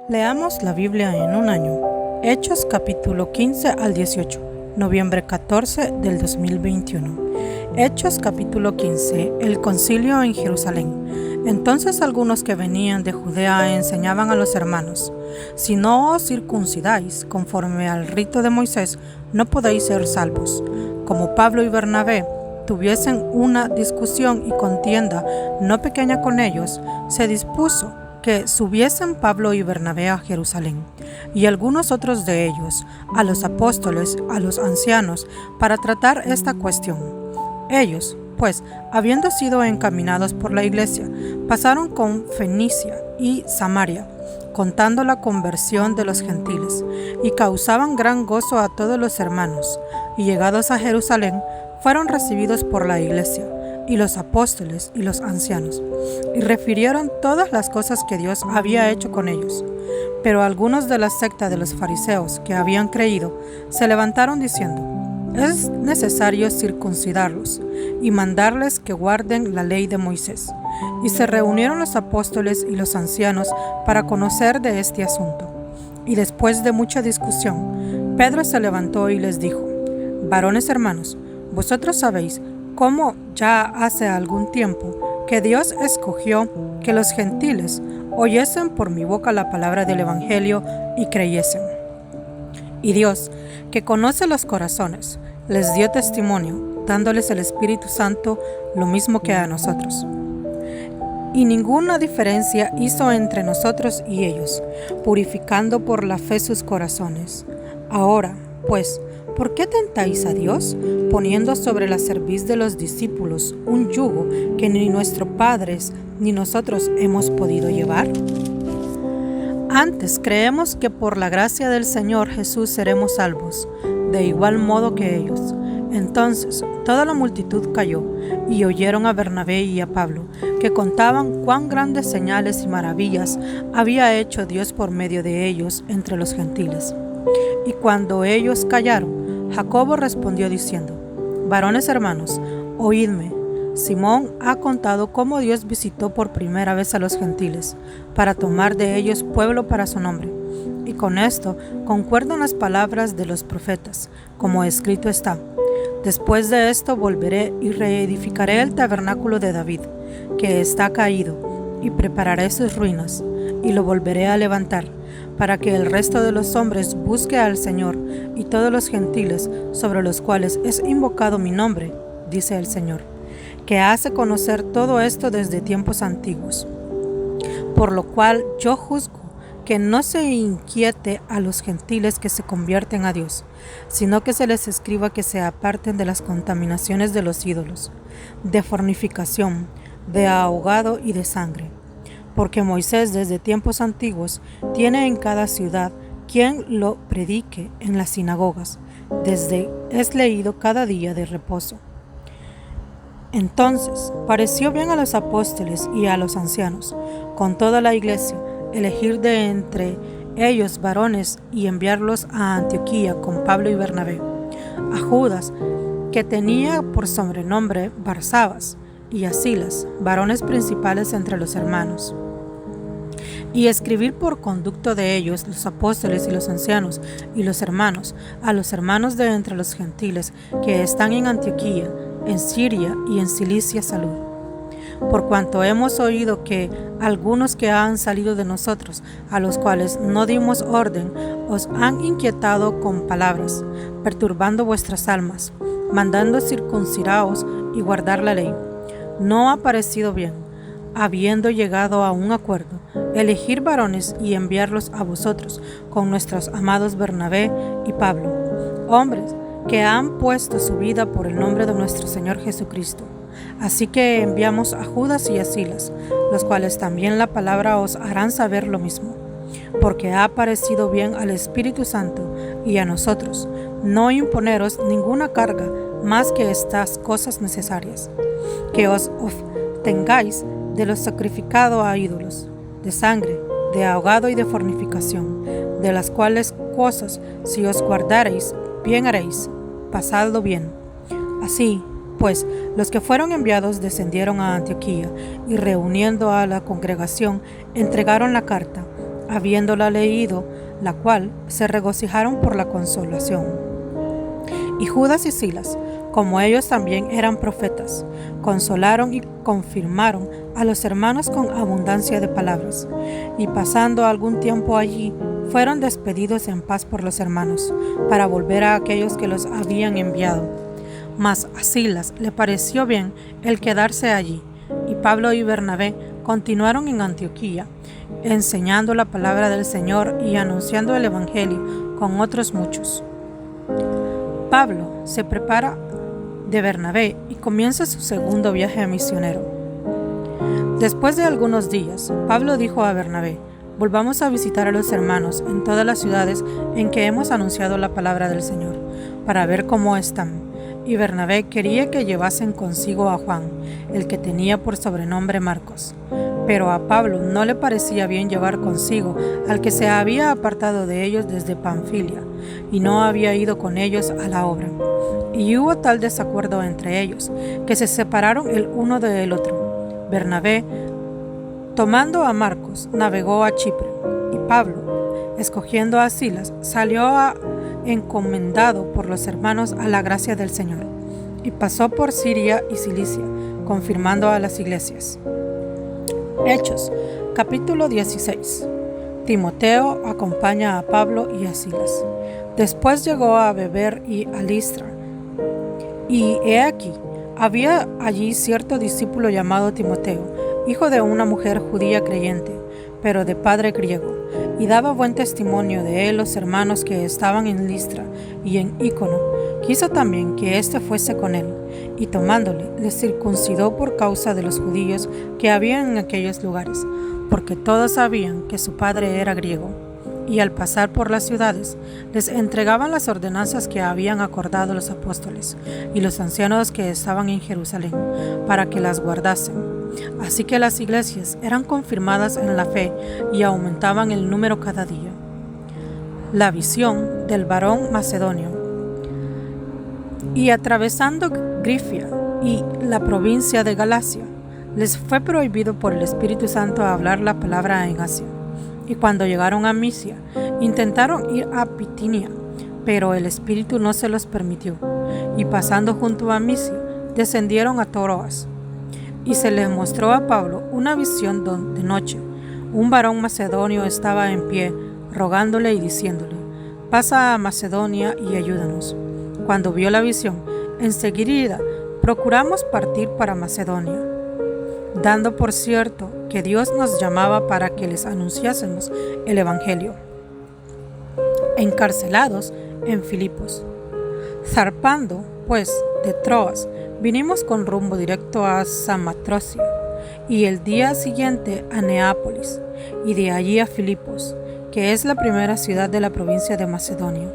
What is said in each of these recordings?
Leamos la Biblia en un año. Hechos capítulo 15 al 18, noviembre 14 del 2021. Hechos capítulo 15, el concilio en Jerusalén. Entonces algunos que venían de Judea enseñaban a los hermanos: si no os circuncidáis conforme al rito de Moisés, no podéis ser salvos. Como Pablo y Bernabé tuviesen una discusión y contienda no pequeña con ellos, se dispuso que subiesen Pablo y Bernabé a Jerusalén, y algunos otros de ellos, a los apóstoles, a los ancianos, para tratar esta cuestión. Ellos, pues, habiendo sido encaminados por la iglesia, pasaron con Fenicia y Samaria, contando la conversión de los gentiles, y causaban gran gozo a todos los hermanos, y llegados a Jerusalén, fueron recibidos por la iglesia, y los apóstoles y los ancianos, y refirieron todas las cosas que Dios había hecho con ellos. Pero algunos de la secta de los fariseos que habían creído se levantaron diciendo: es necesario circuncidarlos y mandarles que guarden la ley de Moisés. Y se reunieron los apóstoles y los ancianos para conocer de este asunto. Y después de mucha discusión, Pedro se levantó y les dijo: varones hermanos, vosotros sabéis cómo ya hace algún tiempo que Dios escogió que los gentiles oyesen por mi boca la palabra del Evangelio y creyesen. Y Dios, que conoce los corazones, les dio testimonio, dándoles el Espíritu Santo lo mismo que a nosotros. Y ninguna diferencia hizo entre nosotros y ellos, purificando por la fe sus corazones. Ahora, pues, ¿por qué tentáis a Dios, poniendo sobre la cerviz de los discípulos un yugo que ni nuestros padres ni nosotros hemos podido llevar? Antes creemos que por la gracia del Señor Jesús seremos salvos, de igual modo que ellos. Entonces toda la multitud cayó y oyeron a Bernabé y a Pablo, que contaban cuán grandes señales y maravillas había hecho Dios por medio de ellos entre los gentiles. Y cuando ellos callaron, Jacobo respondió diciendo: varones hermanos, oídme. Simón ha contado cómo Dios visitó por primera vez a los gentiles, para tomar de ellos pueblo para su nombre. Y con esto concuerdan las palabras de los profetas, como escrito está: después de esto volveré y reedificaré el tabernáculo de David, que está caído, y prepararé sus ruinas, y lo volveré a levantar, para que el resto de los hombres busque al Señor, y todos los gentiles sobre los cuales es invocado mi nombre, dice el Señor, que hace conocer todo esto desde tiempos antiguos. Por lo cual yo juzgo que no se inquiete a los gentiles que se convierten a Dios, sino que se les escriba que se aparten de las contaminaciones de los ídolos, de fornicación, de ahogado y de sangre. Porque Moisés desde tiempos antiguos tiene en cada ciudad quien lo predique en las sinagogas, desde es leído cada día de reposo. Entonces pareció bien a los apóstoles y a los ancianos, con toda la iglesia, elegir de entre ellos varones y enviarlos a Antioquía con Pablo y Bernabé, a Judas, que tenía por sobrenombre Barsabas, y a Silas, varones principales entre los hermanos, y escribir por conducto de ellos los apóstoles y los ancianos y los hermanos, a los hermanos de entre los gentiles que están en Antioquía, en Siria y en Cilicia salud. Por cuanto hemos oído que algunos que han salido de nosotros, a los cuales no dimos orden, os han inquietado con palabras, perturbando vuestras almas, mandando circuncidaos y guardar la ley. No ha parecido bien, habiendo llegado a un acuerdo, elegir varones y enviarlos a vosotros con nuestros amados Bernabé y Pablo, hombres que han puesto su vida por el nombre de nuestro Señor Jesucristo. Así que enviamos a Judas y a Silas, los cuales también la palabra os harán saber lo mismo, porque ha parecido bien al Espíritu Santo y a nosotros no imponeros ninguna carga más que estas cosas necesarias, que os obtengáis de lo sacrificado a ídolos, de sangre, de ahogado y de fornicación, de las cuales cosas si os guardareis, bien haréis, pasadlo bien. Así, pues, los que fueron enviados descendieron a Antioquía y reuniendo a la congregación, entregaron la carta habiéndola leído, la cual se regocijaron por la consolación. Y Judas y Silas, como ellos también eran profetas, consolaron y confirmaron a los hermanos con abundancia de palabras, y pasando algún tiempo allí, fueron despedidos en paz por los hermanos, para volver a aquellos que los habían enviado. Mas a Silas le pareció bien el quedarse allí, y Pablo y Bernabé continuaron en Antioquía, enseñando la palabra del Señor y anunciando el Evangelio con otros muchos. Pablo se prepara de Bernabé y comienza su segundo viaje misionero. Después de algunos días, Pablo dijo a Bernabé: volvamos a visitar a los hermanos en todas las ciudades en que hemos anunciado la palabra del Señor, para ver cómo están. Y Bernabé quería que llevasen consigo a Juan, el que tenía por sobrenombre Marcos. Pero a Pablo no le parecía bien llevar consigo al que se había apartado de ellos desde Panfilia, y no había ido con ellos a la obra. Y hubo tal desacuerdo entre ellos, que se separaron el uno del otro. Bernabé, tomando a Marcos, navegó a Chipre, y Pablo, escogiendo a Silas, salió encomendado por los hermanos a la gracia del Señor, y pasó por Siria y Cilicia, confirmando a las iglesias. Hechos, capítulo 16. Timoteo acompaña a Pablo y a Silas. Después llegó a Beber y a Listra, y he aquí, había allí cierto discípulo llamado Timoteo, hijo de una mujer judía creyente, pero de padre griego, y daba buen testimonio de él los hermanos que estaban en Listra y en Ícono. Quiso también que éste fuese con él, y tomándole, le circuncidó por causa de los judíos que había en aquellos lugares, porque todos sabían que su padre era griego. Y al pasar por las ciudades, les entregaban las ordenanzas que habían acordado los apóstoles y los ancianos que estaban en Jerusalén, para que las guardasen. Así que las iglesias eran confirmadas en la fe y aumentaban el número cada día. La visión del varón macedonio. Y atravesando Grifia y la provincia de Galacia, les fue prohibido por el Espíritu Santo hablar la palabra en Asia. Y cuando llegaron a Misia, intentaron ir a Bitinia, pero el Espíritu no se los permitió. Y pasando junto a Misia, descendieron a Troas. Y se les mostró a Pablo una visión donde de noche un varón macedonio estaba en pie, rogándole y diciéndole: pasa a Macedonia y ayúdanos. Cuando vio la visión, enseguida procuramos partir para Macedonia, dando por cierto que Dios nos llamaba para que les anunciásemos el Evangelio. Encarcelados en Filipos. Zarpando, pues, de Troas, vinimos con rumbo directo a Samotracia, y el día siguiente a Neápolis, y de allí a Filipos, que es la primera ciudad de la provincia de Macedonia,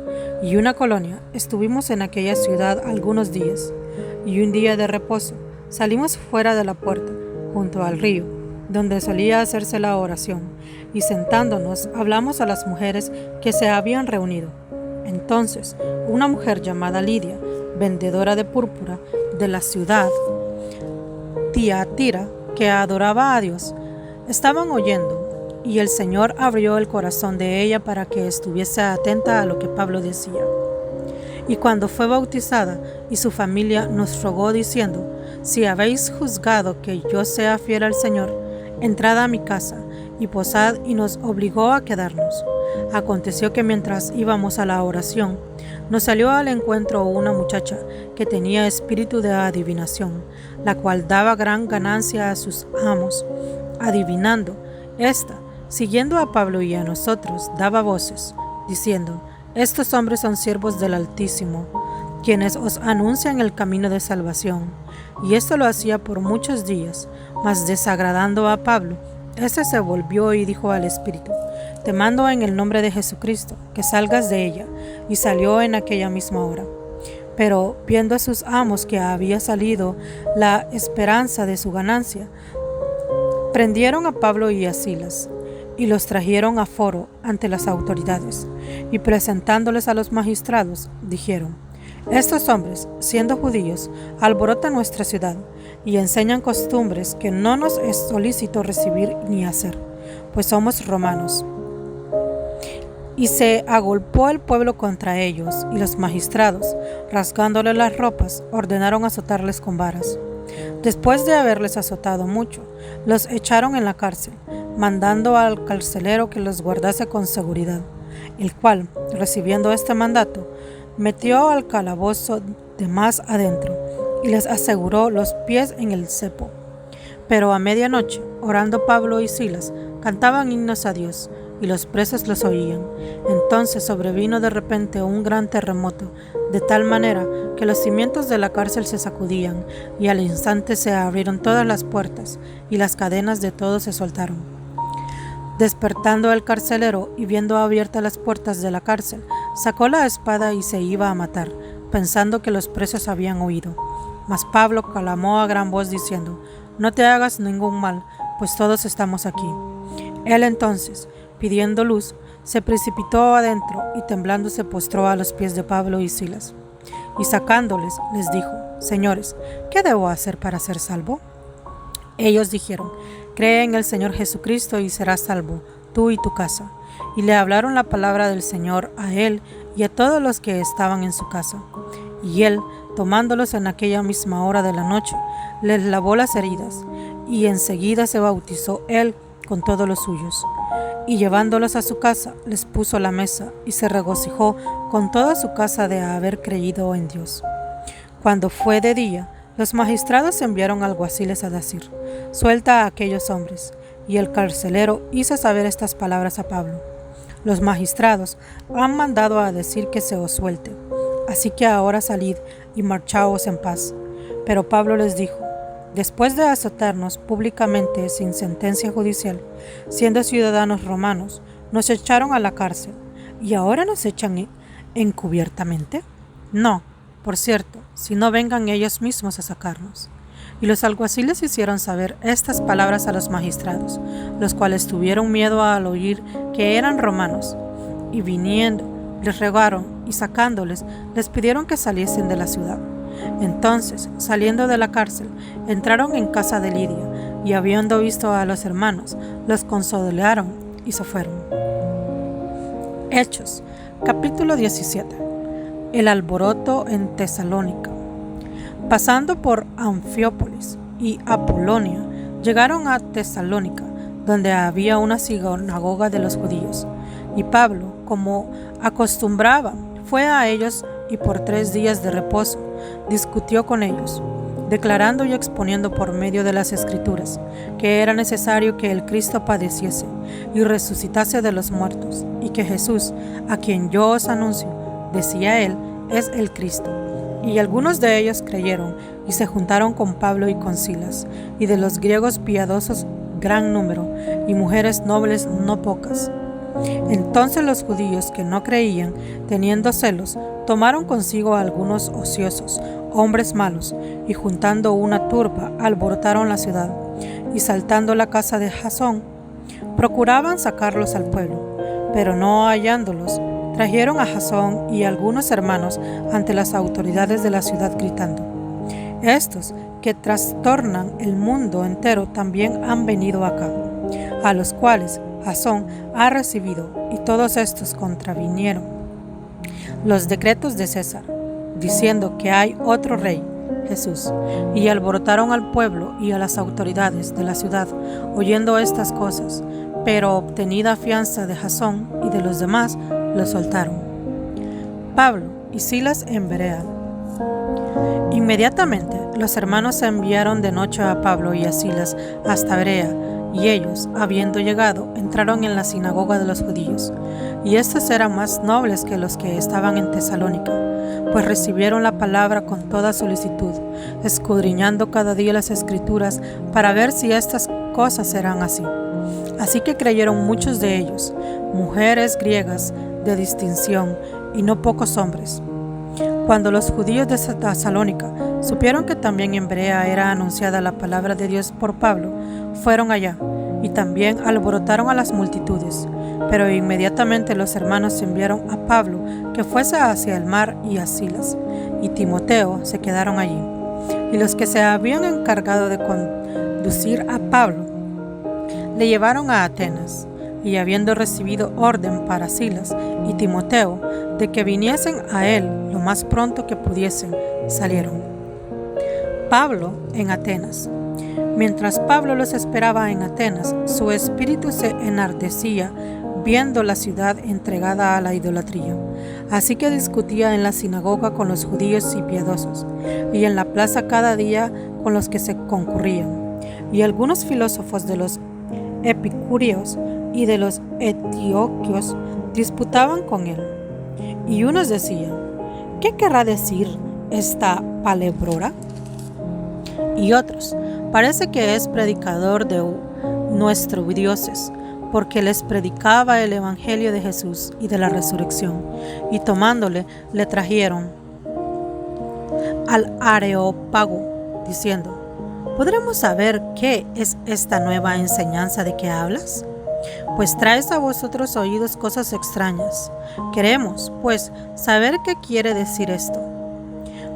y una colonia. Estuvimos en aquella ciudad algunos días, y un día de reposo salimos fuera de la puerta, junto al río, donde solía hacerse la oración, y sentándonos hablamos a las mujeres que se habían reunido. Entonces, una mujer llamada Lidia, vendedora de púrpura de la ciudad Tiatira, que adoraba a Dios, estaban oyendo, y el Señor abrió el corazón de ella para que estuviese atenta a lo que Pablo decía. Y cuando fue bautizada y su familia, nos rogó diciendo: si habéis juzgado que yo sea fiel al Señor, entrad a mi casa y posad, y nos obligó a quedarnos. Aconteció que mientras íbamos a la oración, nos salió al encuentro una muchacha que tenía espíritu de adivinación, la cual daba gran ganancia a sus amos. Adivinando, ésta, siguiendo a Pablo y a nosotros, daba voces, diciendo: estos hombres son siervos del Altísimo, quienes os anuncian el camino de salvación. Y esto lo hacía por muchos días, mas desagradando a Pablo, éste se volvió y dijo al espíritu: te mando en el nombre de Jesucristo, que salgas de ella. Y salió en aquella misma hora. Pero viendo a sus amos que había salido la esperanza de su ganancia, prendieron a Pablo y a Silas, y los trajeron a foro ante las autoridades, y presentándoles a los magistrados, dijeron: estos hombres, siendo judíos, alborotan nuestra ciudad, y enseñan costumbres que no nos es solícito recibir ni hacer, pues somos romanos. Y se agolpó el pueblo contra ellos, y los magistrados, rasgándoles las ropas, ordenaron azotarles con varas. Después de haberles azotado mucho, los echaron en la cárcel, mandando al carcelero que los guardase con seguridad, el cual, recibiendo este mandato, metió al calabozo de más adentro, y les aseguró los pies en el cepo. Pero a medianoche, orando Pablo y Silas, cantaban himnos a Dios, y los presos los oían. Entonces sobrevino de repente un gran terremoto, de tal manera que los cimientos de la cárcel se sacudían, y al instante se abrieron todas las puertas, y las cadenas de todos se soltaron. Despertando el carcelero y viendo abiertas las puertas de la cárcel, sacó la espada y se iba a matar, pensando que los presos habían huido. Mas Pablo clamó a gran voz diciendo: «No te hagas ningún mal, pues todos estamos aquí». Él entonces, pidiendo luz, se precipitó adentro y temblando se postró a los pies de Pablo y Silas. Y sacándoles, les dijo: «Señores, ¿qué debo hacer para ser salvo?». Ellos dijeron: «Cree en el Señor Jesucristo y serás salvo, tú y tu casa». Y le hablaron la palabra del Señor a él y a todos los que estaban en su casa. Y él, tomándolos en aquella misma hora de la noche, les lavó las heridas, y enseguida se bautizó él con todos los suyos. Y llevándolos a su casa, les puso la mesa, y se regocijó con toda su casa de haber creído en Dios. Cuando fue de día, los magistrados enviaron alguaciles a decir: «Suelta a aquellos hombres». Y el carcelero hizo saber estas palabras a Pablo: «Los magistrados han mandado a decir que se os suelte. Así que ahora salid y marchaos en paz». Pero Pablo les dijo: «Después de azotarnos públicamente sin sentencia judicial, siendo ciudadanos romanos, nos echaron a la cárcel, ¿y ahora nos echan encubiertamente? No, por cierto, si no vengan ellos mismos a sacarnos». Y los alguaciles hicieron saber estas palabras a los magistrados, los cuales tuvieron miedo al oír que eran romanos, y viniendo, les rogaron, y sacándoles, les pidieron que saliesen de la ciudad. Entonces, saliendo de la cárcel, entraron en casa de Lidia, y habiendo visto a los hermanos, los consolaron y se fueron. Hechos, capítulo 17. El alboroto en Tesalónica. Pasando por Anfiópolis y Apolonia, llegaron a Tesalónica, donde había una sinagoga de los judíos. Y Pablo, como acostumbraba, fue a ellos y por 3 días de reposo discutió con ellos, declarando y exponiendo por medio de las Escrituras que era necesario que el Cristo padeciese y resucitase de los muertos, y que Jesús, a quien yo os anuncio, decía él, es el Cristo. Y algunos de ellos creyeron y se juntaron con Pablo y con Silas, y de los griegos piadosos gran número, y mujeres nobles no pocas. Entonces los judíos que no creían, teniendo celos, tomaron consigo a algunos ociosos, hombres malos, y juntando una turba, alborotaron la ciudad, y saltando la casa de Jasón, procuraban sacarlos al pueblo, pero no hallándolos, trajeron a Jasón y algunos hermanos ante las autoridades de la ciudad gritando: «Estos que trastornan el mundo entero también han venido acá», a los cuales Jasón ha recibido, y todos estos contravinieron los decretos de César, diciendo que hay otro rey, Jesús, y alborotaron al pueblo y a las autoridades de la ciudad, oyendo estas cosas, pero obtenida fianza de Jasón y de los demás, lo soltaron. Pablo y Silas en Berea. Inmediatamente los hermanos enviaron de noche a Pablo y a Silas hasta Berea, y ellos, habiendo llegado, entraron en la sinagoga de los judíos. Y estos eran más nobles que los que estaban en Tesalónica, pues recibieron la palabra con toda solicitud, escudriñando cada día las Escrituras para ver si estas cosas eran así. Así que creyeron muchos de ellos, mujeres griegas de distinción, y no pocos hombres. Cuando los judíos de Tesalónica supieron que también en Berea era anunciada la palabra de Dios por Pablo, fueron allá, y también alborotaron a las multitudes. Pero inmediatamente los hermanos enviaron a Pablo que fuese hacia el mar, y a Silas y Timoteo se quedaron allí. Y los que se habían encargado de conducir a Pablo le llevaron a Atenas. y habiendo recibido orden para Silas y Timoteo de que viniesen a él lo más pronto que pudiesen, salieron. Pablo en Atenas. Mientras Pablo los esperaba en Atenas, su espíritu se enardecía viendo la ciudad entregada a la idolatría. Así que discutía en la sinagoga con los judíos y piadosos, y en la plaza cada día con los que se concurrían. Y algunos filósofos de los epicúreos y de los etíocos disputaban con él. Y unos decían: ¿qué querrá decir esta palebrora? Y otros: parece que es predicador de nuestros dioses, porque les predicaba el evangelio de Jesús y de la resurrección. Y tomándole, le trajeron al Areópago, diciendo: ¿podremos saber qué es esta nueva enseñanza de que hablas? Pues traes a vosotros oídos cosas extrañas. Queremos, pues, saber qué quiere decir esto.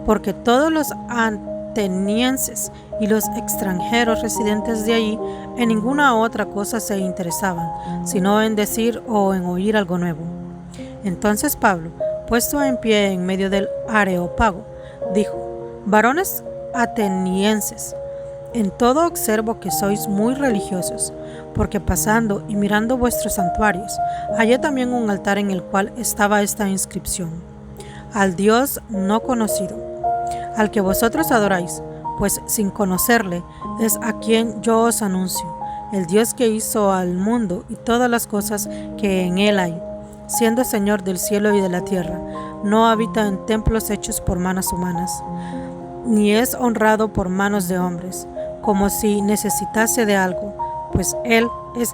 Porque todos los atenienses y los extranjeros residentes de allí en ninguna otra cosa se interesaban, sino en decir o en oír algo nuevo. Entonces Pablo, puesto en pie en medio del Areópago, dijo: varones atenienses, en todo observo que sois muy religiosos, porque pasando y mirando vuestros santuarios, hallé también un altar en el cual estaba esta inscripción: al Dios no conocido, al que vosotros adoráis, pues sin conocerle es a quien yo os anuncio, el Dios que hizo al mundo y todas las cosas que en él hay, siendo Señor del cielo y de la tierra, no habita en templos hechos por manos humanas, ni es honrado por manos de hombres, como si necesitase de algo, pues Él es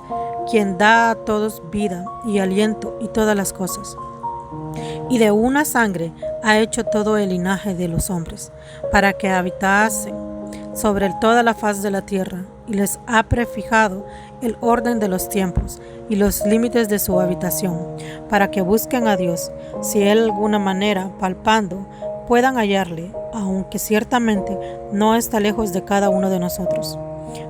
quien da a todos vida y aliento y todas las cosas. Y de una sangre ha hecho todo el linaje de los hombres, para que habitasen sobre toda la faz de la tierra, y les ha prefijado el orden de los tiempos y los límites de su habitación, para que busquen a Dios, si Él de alguna manera, palpando, puedan hallarle, aunque ciertamente no está lejos de cada uno de nosotros.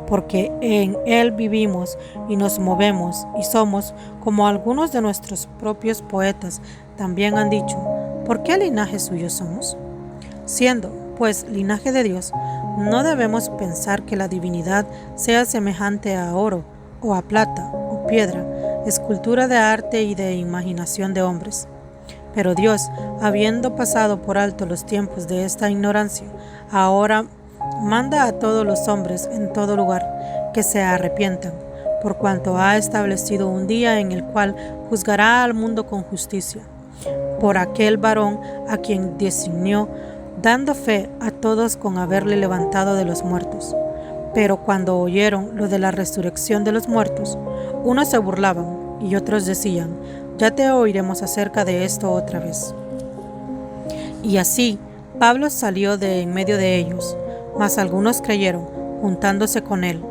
Porque en Él vivimos y nos movemos y somos, como algunos de nuestros propios poetas también han dicho: ¿por qué linaje suyo somos? Siendo, pues, linaje de Dios, no debemos pensar que la divinidad sea semejante a oro, o a plata, o piedra, escultura de arte y de imaginación de hombres. Pero Dios, habiendo pasado por alto los tiempos de esta ignorancia, ahora manda a todos los hombres en todo lugar que se arrepientan, por cuanto ha establecido un día en el cual juzgará al mundo con justicia, por aquel varón a quien designó, dando fe a todos con haberle levantado de los muertos. Pero cuando oyeron lo de la resurrección de los muertos, unos se burlaban y otros decían: ya te oiremos acerca de esto otra vez. Y así Pablo salió de en medio de ellos, mas algunos creyeron, juntándose con él,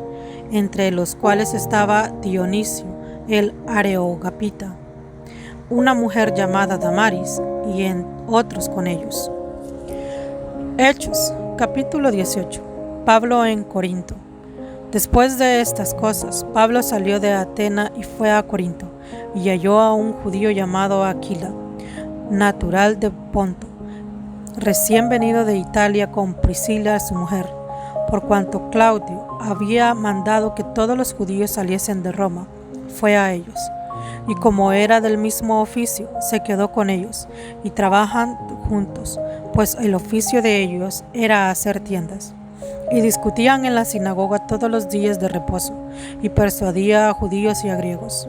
entre los cuales estaba Dionisio el Areógapita, una mujer llamada Damaris, y en otros con ellos. Hechos, capítulo 18. Pablo en Corinto. Después de estas cosas, Pablo salió de Atena y fue a Corinto, y halló a un judío llamado Aquila, natural de Ponto, recién venido de Italia con Priscila su mujer, por cuanto Claudio había mandado que todos los judíos saliesen de Roma, fue a ellos. Y como era del mismo oficio, se quedó con ellos, y trabajan juntos, pues el oficio de ellos era hacer tiendas. Y discutían en la sinagoga todos los días de reposo, y persuadía a judíos y a griegos.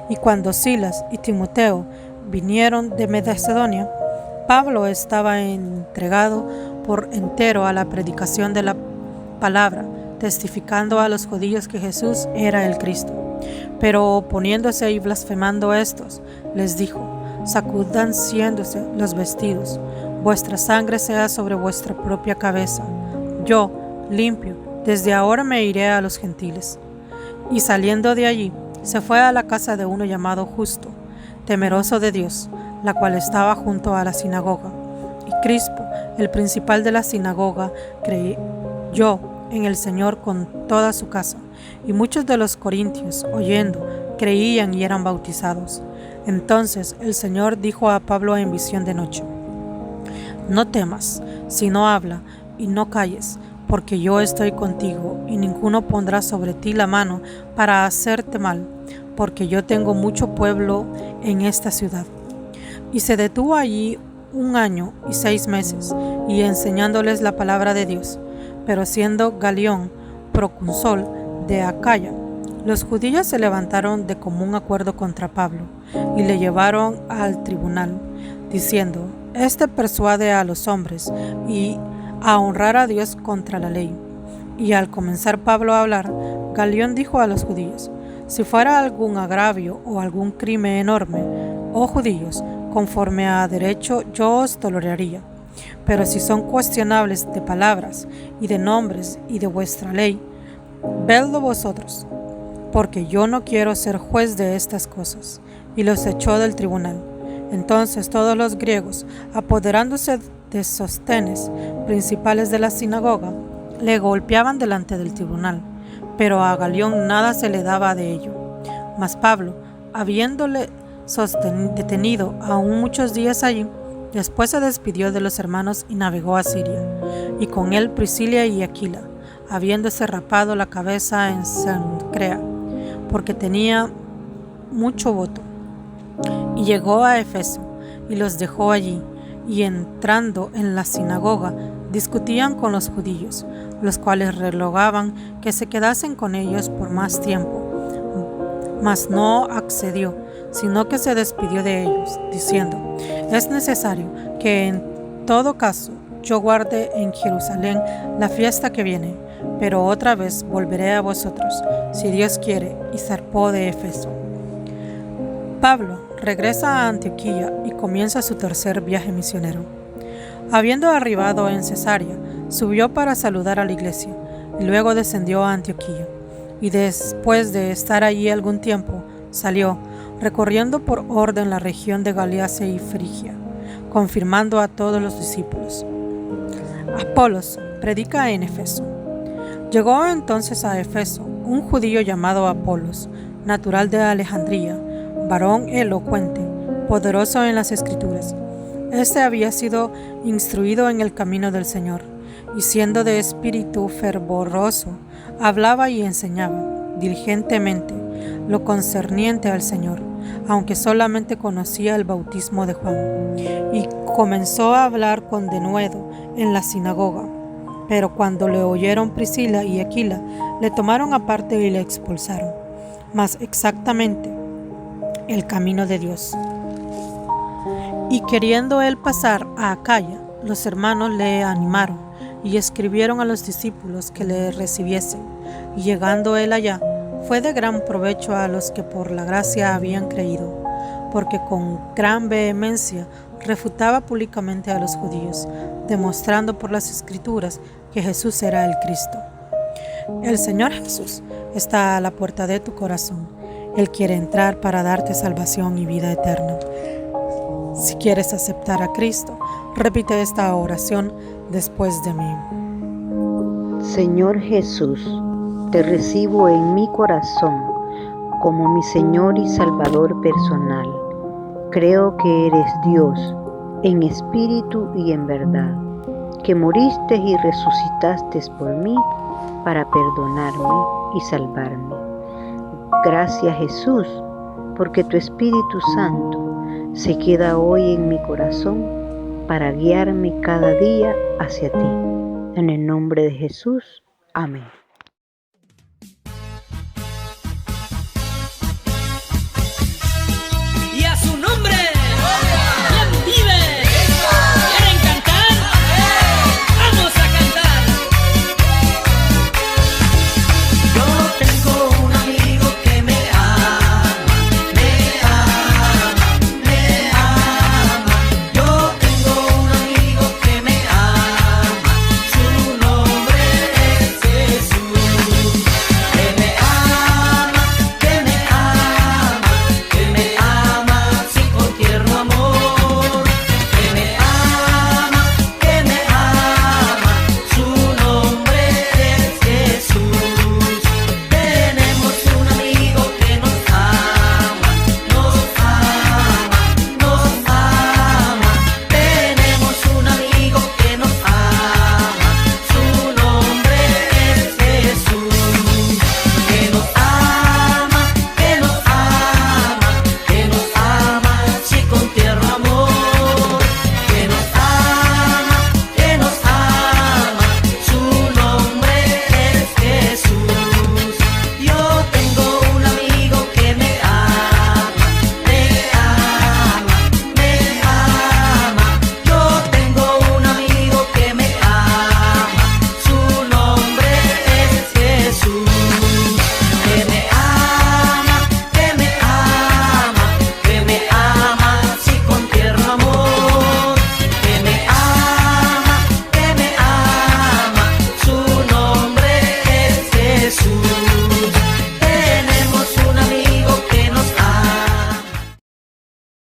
Y cuando Silas y Timoteo vinieron de Macedonia, Pablo estaba entregado por entero a la predicación de la palabra, testificando a los judíos que Jesús era el Cristo. Pero oponiéndose y blasfemando a estos, les dijo: sacúdanse los vestidos, vuestra sangre sea sobre vuestra propia cabeza. Yo, limpio, desde ahora me iré a los gentiles. Y saliendo de allí, se fue a la casa de uno llamado Justo, temeroso de Dios, la cual estaba junto a la sinagoga. Y Crispo, el principal de la sinagoga, creyó en el Señor con toda su casa. Y muchos de los corintios, oyendo creían y eran bautizados. Entonces el Señor dijo a Pablo en visión de noche: No temas, sino habla y no calles, porque yo estoy contigo, y ninguno pondrá sobre ti la mano para hacerte mal, porque yo tengo mucho pueblo en esta ciudad. Y se detuvo allí 1 año y 6 meses, y enseñándoles la palabra de Dios. Pero siendo Galión procónsul de Acaya, los judíos se levantaron de común acuerdo contra Pablo, y le llevaron al tribunal, diciendo: Este persuade a los hombres y a honrar a Dios contra la ley. Y al comenzar Pablo a hablar, Galión dijo a los judíos: Si fuera algún agravio o algún crimen enorme, oh judíos, conforme a derecho yo os toleraría. Pero si son cuestionables de palabras y de nombres y de vuestra ley, vedlo vosotros, porque yo no quiero ser juez de estas cosas. Y los echó del tribunal. Entonces todos los griegos, apoderándose de Sóstenes, principales de la sinagoga, le golpeaban delante del tribunal, pero a Galión nada se le daba de ello. Mas Pablo, habiéndole detenido aún muchos días allí, después se despidió de los hermanos y navegó a Siria, y con él Priscila y Aquila, habiéndose rapado la cabeza en Cencrea, porque tenía mucho voto. Y llegó a Efeso, y los dejó allí, y entrando en la sinagoga, discutían con los judíos, los cuales rogaban que se quedasen con ellos por más tiempo. Mas no accedió, sino que se despidió de ellos, diciendo: Es necesario que en todo caso yo guarde en Jerusalén la fiesta que viene, pero otra vez volveré a vosotros, si Dios quiere. Y zarpó de Efeso. Pablo regresa a Antioquía y comienza su tercer viaje misionero. Habiendo arribado en Cesarea, subió para saludar a la iglesia, y luego descendió a Antioquía. Y después de estar allí algún tiempo, salió, recorriendo por orden la región de Galacia y Frigia, confirmando a todos los discípulos. Apolos predica en Efeso. Llegó entonces a Efeso un judío llamado Apolos, natural de Alejandría, varón elocuente, poderoso en las Escrituras. Este había sido instruido en el camino del Señor, y siendo de espíritu fervoroso, hablaba y enseñaba diligentemente lo concerniente al Señor, aunque solamente conocía el bautismo de Juan. Y comenzó a hablar con denuedo en la sinagoga. Pero cuando le oyeron Priscila y Aquila, le tomaron aparte y le expulsaron, mas exactamente el camino de Dios. Y queriendo él pasar a Acaya, los hermanos le animaron y escribieron a los discípulos que le recibiesen. Y llegando él allá, fue de gran provecho a los que por la gracia habían creído, porque con gran vehemencia refutaba públicamente a los judíos, demostrando por las Escrituras que Jesús era el Cristo. El Señor Jesús está a la puerta de tu corazón. Él quiere entrar para darte salvación y vida eterna. Si quieres aceptar a Cristo, repite esta oración después de mí. Señor Jesús, te recibo en mi corazón como mi Señor y Salvador personal. Creo que eres Dios en espíritu y en verdad, que moriste y resucitaste por mí para perdonarme y salvarme. Gracias Jesús, porque tu Espíritu Santo se queda hoy en mi corazón para guiarme cada día hacia ti. En el nombre de Jesús, amén.